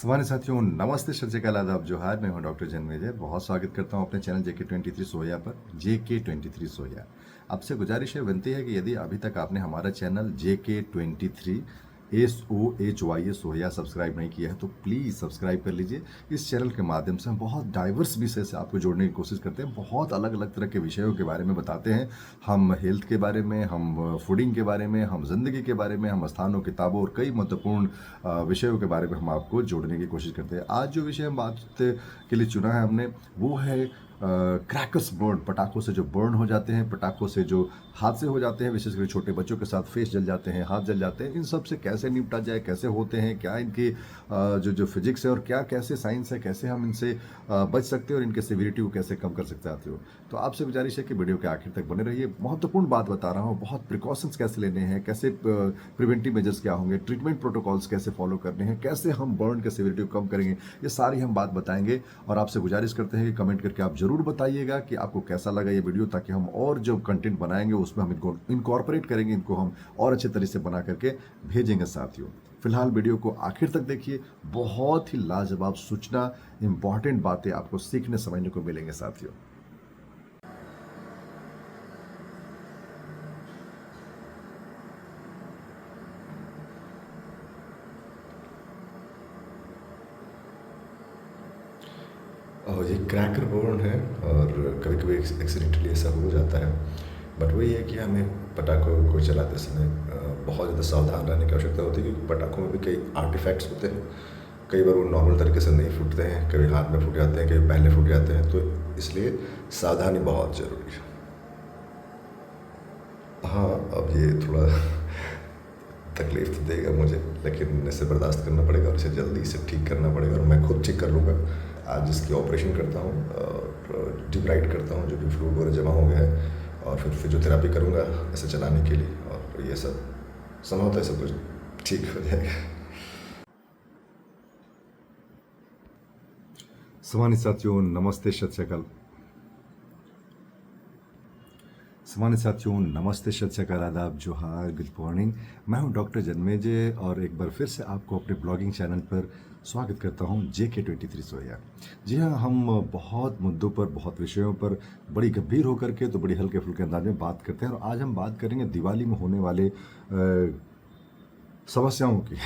हमारे साथियों नमस्ते, सत श्री अकाल, आदाब, जोहार। मैं हूं डॉक्टर जन्मेजय। बहुत स्वागत करता हूं अपने चैनल JK23 सोया पर। JK23 सोया आपसे गुजारिश है, विनती है कि यदि अभी तक आपने हमारा चैनल JK23 SOHYA सोया सब्सक्राइब नहीं किया है तो प्लीज़ सब्सक्राइब कर लीजिए। इस चैनल के माध्यम से हम बहुत डाइवर्स विषय से आपको जोड़ने की कोशिश करते हैं। बहुत अलग अलग तरह के विषयों के बारे में बताते हैं। हम हेल्थ के बारे में, हम फूडिंग के बारे में, हम जिंदगी के बारे में, हम स्थानों, किताबों और कई महत्वपूर्ण विषयों के बारे में हम आपको जोड़ने की कोशिश करते हैं। आज जो विषय हम बात के लिए चुना है हमने, वो है क्रैकर्स बर्न। पटाखों से जो बर्न हो जाते हैं, पटाखों से जो हादसे हो जाते हैं, विशेषकर छोटे बच्चों के साथ फेस जल जाते हैं, हाथ जल जाते हैं, इन सब से कैसे निपटा जाए, कैसे होते हैं, क्या इनकी जो जो फिजिक्स है और क्या कैसे साइंस है, कैसे हम इनसे बच सकते हैं और इनके सिविरिटी को कैसे कम कर सकते हो। तो आपसे गुजारिश है कि वीडियो के आखिर तक बने रहिए। महत्वपूर्ण बात बता रहा हूँ, बहुत प्रिकॉशंस कैसे लेने हैं, कैसे प्रिवेंटिव मेजर्स क्या होंगे, ट्रीटमेंट प्रोटोकॉल्स कैसे फॉलो करने हैं, कैसे हम बर्न के सिविरिटी को कम करेंगे, ये सारी हम बात बताएंगे। और आपसे गुजारिश करते हैं कि कमेंट करके आप जरूर बताइएगा कि आपको कैसा लगा ये वीडियो, ताकि हम और जो कंटेंट बनाएंगे उसमें हम इनको इनकॉर्पोरेट करेंगे, इनको हम और अच्छे तरीके से बना करके भेजेंगे साथियों। फिलहाल वीडियो को आखिर तक देखिए, बहुत ही लाजवाब सूचना, इंपॉर्टेंट बातें आपको सीखने समझने को मिलेंगे साथियों। और ये क्रैकर बर्न है और कभी कभी एक्सीडेंटली ऐसा हो जाता है। बट वही है कि हमें पटाखों को चलाते समय बहुत ज़्यादा सावधान रहने की आवश्यकता होती है, क्योंकि पटाखों में भी कई आर्टिफैक्ट्स होते हैं। कई बार वो नॉर्मल तरीके से नहीं फूटते हैं, कभी हाथ में फूट जाते हैं, कभी पहले फूट जाते हैं, तो इसलिए सावधानी बहुत ज़रूरी है। हाँ, अब ये थोड़ा तकलीफ तो देगा मुझे, लेकिन इसे बर्दाश्त करना पड़ेगा और इसे जल्दी से ठीक करना पड़ेगा। और मैं खुद ठीक कर लूँगा। आज इसकी ऑपरेशन करता हूँ और डिब्राइड करता हूँ जो भी फ्लूइड वगैरह जमा हो गया है, और फिर फिजियोथेरापी करूँगा इसे चलाने के लिए, और ये सब संभवतः सब कुछ ठीक हो जाएगा। सम्मानित साथियों नमस्ते, सत श्री अकाल। सम्मानित साथियों नमस्ते, सत श्री अकाल, आदाब, जोहार, गुड मॉर्निंग। मैं हूं डॉक्टर जन्मेजय और एक बार फिर से आपको अपने ब्लॉगिंग चैनल पर स्वागत करता हूं, JK23 सोया। जी हाँ, हम बहुत मुद्दों पर, बहुत विषयों पर बड़ी गंभीर होकर के तो बड़ी हल्के फुल्के अंदाज में बात करते हैं। और आज हम बात करेंगे दिवाली में होने वाले समस्याओं की।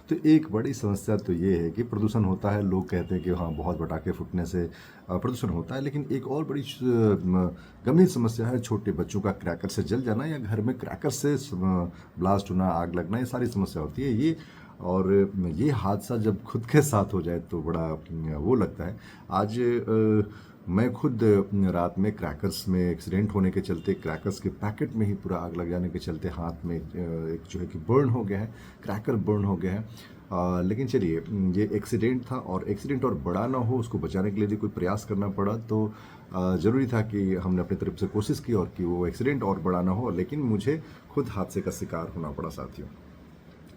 तो एक बड़ी समस्या तो ये है कि प्रदूषण होता है। लोग कहते हैं कि हाँ, बहुत पटाखे फूटने से प्रदूषण होता है, लेकिन एक और बड़ी गंभीर समस्या है छोटे बच्चों का क्रैकर से जल जाना, या घर में क्रैकर से ब्लास्ट होना, आग लगना, ये सारी समस्या होती है ये। और ये हादसा जब खुद के साथ हो जाए तो बड़ा वो लगता है। आज मैं खुद रात में क्रैकर्स में एक्सीडेंट होने के चलते, क्रैकर्स के पैकेट में ही पूरा आग लग जाने के चलते हाथ में एक जो है कि बर्न हो गया है, क्रैकर बर्न हो गया है। लेकिन चलिए, ये एक्सीडेंट था और एक्सीडेंट और बड़ा ना हो, उसको बचाने के लिए यदि कोई प्रयास करना पड़ा तो ज़रूरी था कि हमने अपनी तरफ से कोशिश की और कि वो एक्सीडेंट और बड़ा ना हो। लेकिन मुझे खुद हादसे का शिकार होना पड़ा साथियों।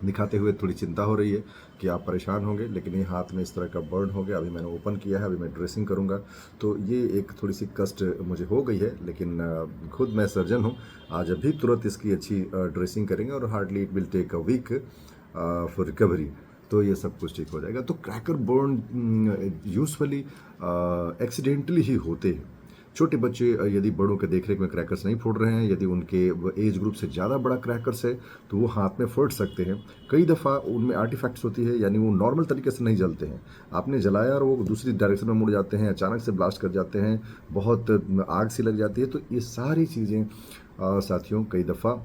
दिखाते हुए थोड़ी चिंता हो रही है कि आप परेशान होंगे, लेकिन ये हाथ में इस तरह का बर्न हो गया। अभी मैंने ओपन किया है, अभी मैं ड्रेसिंग करूँगा, तो ये एक थोड़ी सी कष्ट मुझे हो गई है। लेकिन खुद मैं सर्जन हूँ, आज अभी तुरंत इसकी अच्छी ड्रेसिंग करेंगे और hardly it will take a week for recovery, तो ये सब कुछ ठीक हो जाएगा। तो क्रैकर बर्न यूजुअली एक्सीडेंटली ही होते हैं। छोटे बच्चे यदि बड़ों के देखरेख में क्रैकर्स नहीं फोड़ रहे हैं, यदि उनके एज ग्रुप से ज़्यादा बड़ा क्रैकर्स है तो वो हाथ में फट सकते हैं। कई दफ़ा उनमें आर्टिफैक्ट्स होती है, यानी वो नॉर्मल तरीके से नहीं जलते हैं। आपने जलाया और वो दूसरी डायरेक्शन में मुड़ जाते हैं, अचानक से ब्लास्ट कर जाते हैं, बहुत आग सी लग जाती है। तो ये सारी चीज़ें साथियों कई दफ़ा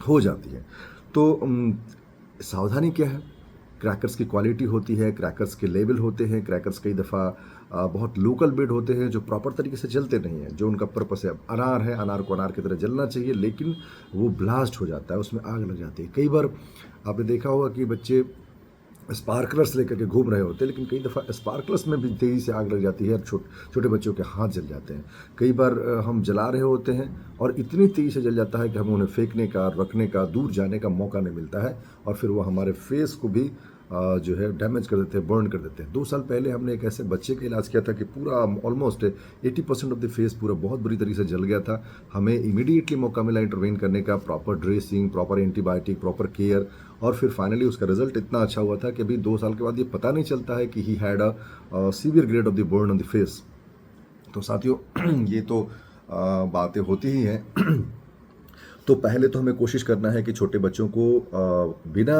हो जाती हैं। तो सावधानी क्या है? क्रैकर्स की क्वालिटी होती है, क्रैकर्स के लेवल होते हैं। क्रैकर्स कई दफ़ा बहुत लोकल मेड होते हैं जो प्रॉपर तरीके से जलते नहीं हैं, जो उनका पर्पस है। अब अनार है, अनार को अनार की तरह जलना चाहिए, लेकिन वो ब्लास्ट हो जाता है, उसमें आग लग जाती है। कई बार आपने देखा होगा कि बच्चे स्पार्कलर्स लेकर के घूम रहे होते हैं, लेकिन कई दफ़ा स्पार्कलर्स में भी तेज़ी से आग लग जाती है और छोटे बच्चों के हाथ जल जाते हैं। कई बार हम जला रहे होते हैं और इतनी तेज़ी से जल जाता है कि हमें उन्हें फेंकने का, रखने का, दूर जाने का मौका नहीं मिलता है, और फिर वो हमारे फेस को भी जो है डैमेज कर देते हैं, बर्न कर देते हैं। 2 साल पहले हमने एक ऐसे बच्चे का इलाज किया था कि पूरा ऑलमोस्ट 80% ऑफ द फेस पूरा बहुत बुरी तरीके से जल गया था। हमें इमीडिएटली मौका मिला इंटरवेन करने का, proper dressing, proper antibiotic, proper care, और फिर फाइनली उसका रिजल्ट इतना अच्छा हुआ था कि अभी 2 साल के बाद ये पता नहीं चलता है कि he had a severe grade of the burn on the face. तो साथियों ये तो बातें होती ही हैं। तो पहले तो हमें कोशिश करना है कि छोटे बच्चों को बिना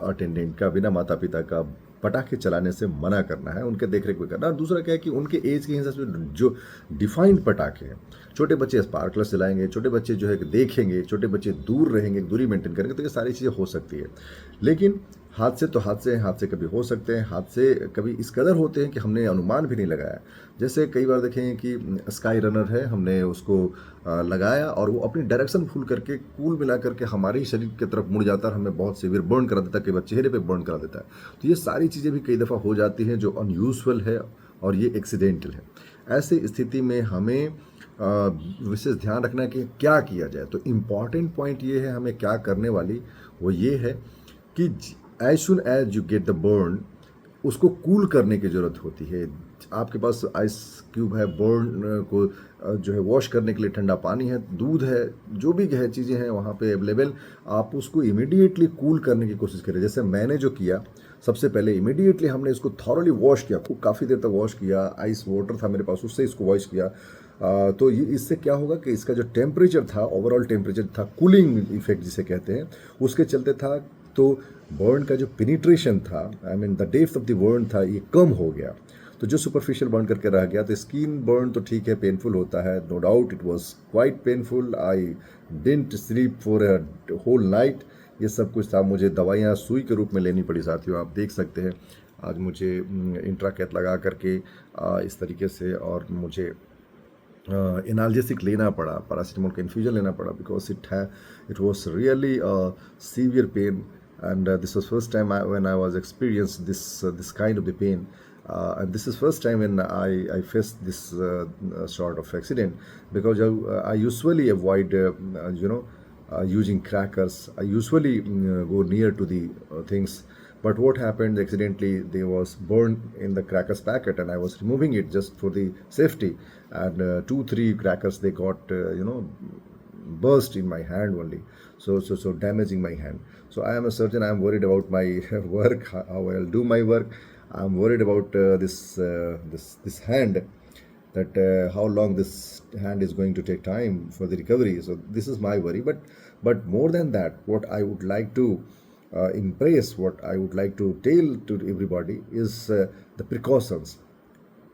अटेंडेंट का, बिना माता पिता का पटाखे चलाने से मना करना है, उनके देख रेख में करना। और दूसरा क्या है कि उनके एज के हिसाब से जो डिफाइंड पटाखे हैं, छोटे बच्चे स्पार्कलर्स चलाएंगे, छोटे बच्चे जो है कि देखेंगे, छोटे बच्चे दूर रहेंगे, दूरी मेंटेन करेंगे, तो ये सारी चीज़ें हो सकती है। लेकिन हादसे तो हादसे कभी हो सकते हैं, हादसे कभी इस कदर होते हैं कि हमने अनुमान भी नहीं लगाया। जैसे कई बार देखें कि स्काई रनर है, हमने उसको लगाया और वो अपनी डायरेक्शन भूल करके कूल मिला करके हमारे ही शरीर की तरफ मुड़ जाता है, हमें बहुत सीवियर बर्न करा देता है, कई बार चेहरे पे बर्न करा देता है। तो ये सारी चीज़ें भी कई दफ़ा हो जाती हैं जो अनयूजुअल है और ये एक्सीडेंटल है। ऐसे स्थिति में हमें विशेष ध्यान रखना है कि क्या किया जाए। तो इम्पॉर्टेंट पॉइंट ये है हमें क्या करने वाली, वो ये है कि as soon as you get the burn, उसको कूल करने की ज़रूरत होती है। आपके पास आइस क्यूब है, बर्न को जो है वॉश करने के लिए ठंडा पानी है, दूध है, जो भी है चीज़ें हैं वहाँ पे अवेलेबल, आप उसको इमीडिएटली कूल करने की कोशिश करें। जैसे मैंने जो किया, सबसे पहले इमीडिएटली हमने इसको थॉरली वॉश किया, खूब काफ़ी देर तक वॉश किया, आइस वाटर था मेरे पास, उससे इसको वॉश किया। तो ये इससे क्या होगा कि इसका जो टेम्परेचर था, ओवरऑल टेम्परेचर था, कूलिंग इफेक्ट जिसे कहते हैं, उसके चलते था। तो बर्न का जो पेनिट्रेशन था, I mean the depth of the burn था, ये कम हो गया। तो जो सुपरफिशियल बर्न करके रह गया, तो स्किन बर्न तो ठीक है, पेनफुल होता है, no doubt it was quite painful. I didn't sleep for a whole night. ये सब कुछ था, मुझे दवाइयाँ सुई के रूप में लेनी पड़ी साथियों, आप देख सकते हैं। आज मुझे इंट्राकैथ लगा करके इस तरीके से, और मुझे एनाल्जेसिक लेना पड़ा, पैरासीटामोल का इन्फ्यूजन लेना पड़ा, because it was really severe pain, and this was first time when I was experienced this kind of the pain, and this is first time when I faced this sort of accident, because I usually avoid using crackers. I usually go near to the things, but what happened accidentally, there was burn in the crackers packet and I was removing it just for the safety, and 2-3 crackers they got burst in my hand only, so damaging my hand. So I am a surgeon, I am worried about my work, how I'll do my work. I'm worried about this hand, that how long this hand is going to take time for the recovery. So this is my worry. But more than that, what I would like to impress, what I would like to tell to everybody is the precautions.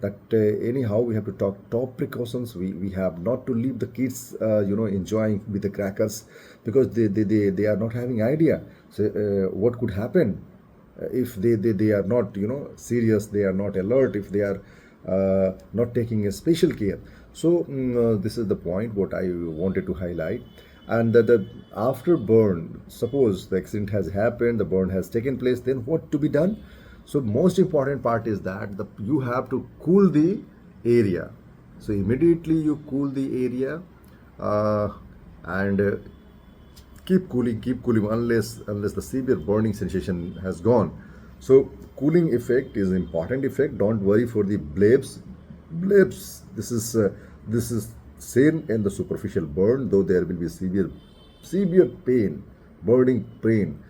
That anyhow we have to talk top precautions. We have not to leave the kids enjoying with the crackers, because they are not having idea. So what could happen if they are not serious, they are not alert, if they are not taking a special care. So this is the point what I wanted to highlight. And the after burn, suppose the accident has happened, the burn has taken place, then what to be done? So most important part is that you have to cool the area. So immediately you cool the area, and keep cooling unless the severe burning sensation has gone. So cooling effect is important effect. Don't worry for the blebs. This is same in the superficial burn, though there will be severe pain, burning pain.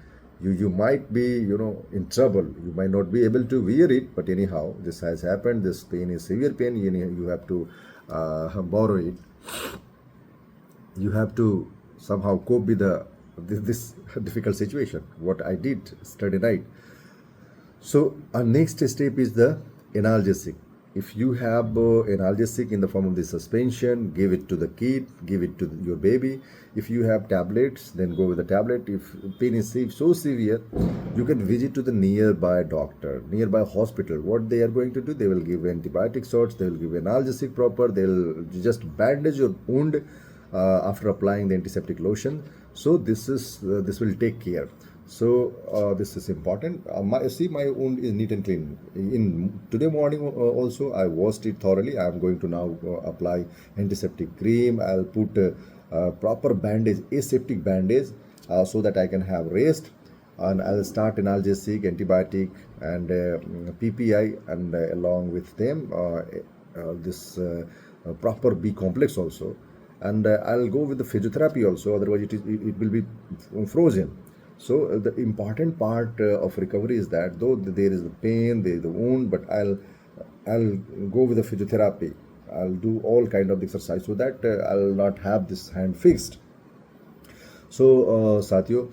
You might be in trouble, you might not be able to wear it, but anyhow this has happened, this pain is severe pain, you have to borrow it, you have to somehow cope with this difficult situation, what I did yesterday night. So our next step is the analgesic. If you have analgesic in the form of the suspension, give it to the kid, give it to your baby. If you have tablets, then go with the tablet. If pain is so severe, you can visit to the nearby doctor, nearby hospital. What they are going to do, they will give antibiotic shots, they will give analgesic proper, they will just bandage your wound after applying the antiseptic lotion. So this will take care. So this is important. My wound is neat and clean. In today morning also I washed it thoroughly. I am going to now apply antiseptic cream. I'll put proper bandage, aseptic bandage, so that I can have rest. and I'll start analgesic, antibiotic, and PPI, and along with them this proper B complex also, and I'll go with the physiotherapy also. Otherwise, it will be frozen. So the important part of recovery is that though there is the pain, there is the wound, but I'll go with the physiotherapy. I'll do all kind of exercise so that I'll not have this hand fixed. सो साथियों,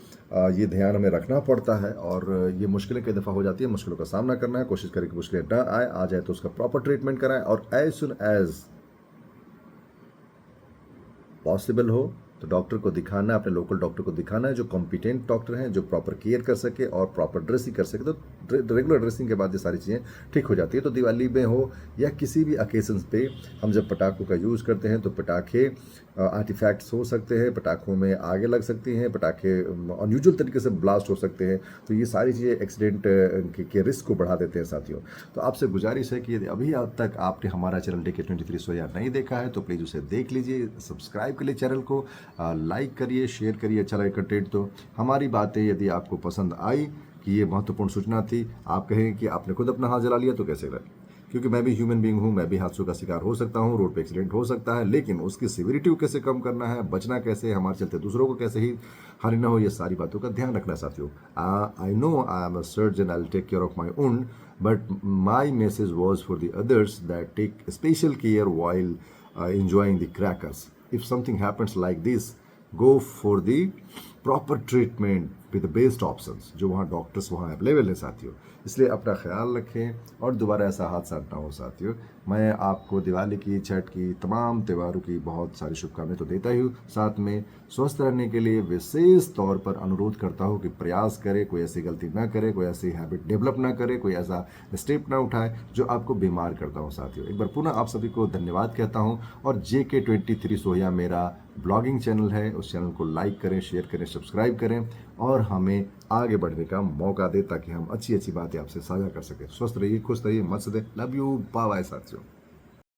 ये ध्यान हमें रखना पड़ता है, और ये मुश्किलें कई दफ़ा हो जाती है, मुश्किलों का सामना करना है, कोशिश करें कि मुश्किलें ना आए, आ जाए तो उसका प्रॉपर ट्रीटमेंट कराएं, और एज सुन एज पॉसिबल हो तो डॉक्टर को दिखाना है, अपने लोकल डॉक्टर को दिखाना है, जो कॉम्पिटेंट डॉक्टर हैं, जो प्रॉपर केयर कर सके और प्रॉपर ड्रेसिंग कर सके। तो रेगुलर ड्रेसिंग के बाद ये सारी चीज़ें ठीक हो जाती है। तो दिवाली में हो या किसी भी ओकेजन्स पे हम जब पटाखों का यूज़ करते हैं तो पटाखे आर्टिफैक्ट्स हो सकते हैं, पटाखों में आगे लग सकती हैं, पटाखे अनयूजुअल तरीके से ब्लास्ट हो सकते हैं। तो ये सारी चीज़ें एक्सीडेंट के रिस्क को बढ़ा देते हैं साथियों। तो आपसे गुजारिश है कि यदि अभी अब तक आपने हमारा चैनल DK23 सोया नहीं देखा है तो प्लीज़ उसे देख लीजिए, सब्सक्राइब कर लीजिए चैनल को, लाइक करिए, शेयर करिए अच्छा लगे कंटेंट। तो हमारी बातें यदि आपको पसंद आई कि ये महत्वपूर्ण सूचना थी, आप कहें कि आपने खुद अपना हाथ जला लिया तो कैसे करें, क्योंकि मैं भी ह्यूमन बीइंग हूँ, मैं भी हादसों का शिकार हो सकता हूँ, रोड पे एक्सीडेंट हो सकता है, लेकिन उसकी सिविरिटी को कैसे कम करना है, बचना कैसे, हमारे चलते दूसरों को कैसे ही हानि ना हो, ये सारी बातों का ध्यान रखना साथियों। I know I am a surgeon, I will take care of my own, but my message was for the others that take special care while enjoying the crackers. If something happens like this, go for the proper treatment with the best options, जो वहाँ doctors वहाँ available हैं साथियों। इसलिए अपना ख्याल रखें और दोबारा ऐसा हादसा ना हो साथियों। मैं आपको दिवाली की, छठ की, तमाम त्योहारों की बहुत सारी शुभकामनाएं तो देता ही हूँ, साथ में स्वस्थ रहने के लिए विशेष तौर पर अनुरोध करता हूँ कि प्रयास करें, कोई ऐसी गलती ना करे, कोई ऐसी हैबिट डेवलप ना करे, कोई ऐसा स्टेप ना उठाए जो आपको बीमार करता हूँ साथियों। एक बार पुनः आप सभी को धन्यवाद कहता हूँ, और JK23 सोया मेरा ब्लॉगिंग चैनल है, उस चैनल को लाइक करें, शेयर करें, सब्सक्राइब करें और हमें आगे बढ़ने का मौका दें ताकि हम अच्छी अच्छी बातें आपसे साझा कर सकें। स्वस्थ रहिए, खुश रहिए, मस्त रहिए। लव यू, बाय बाय साथियों।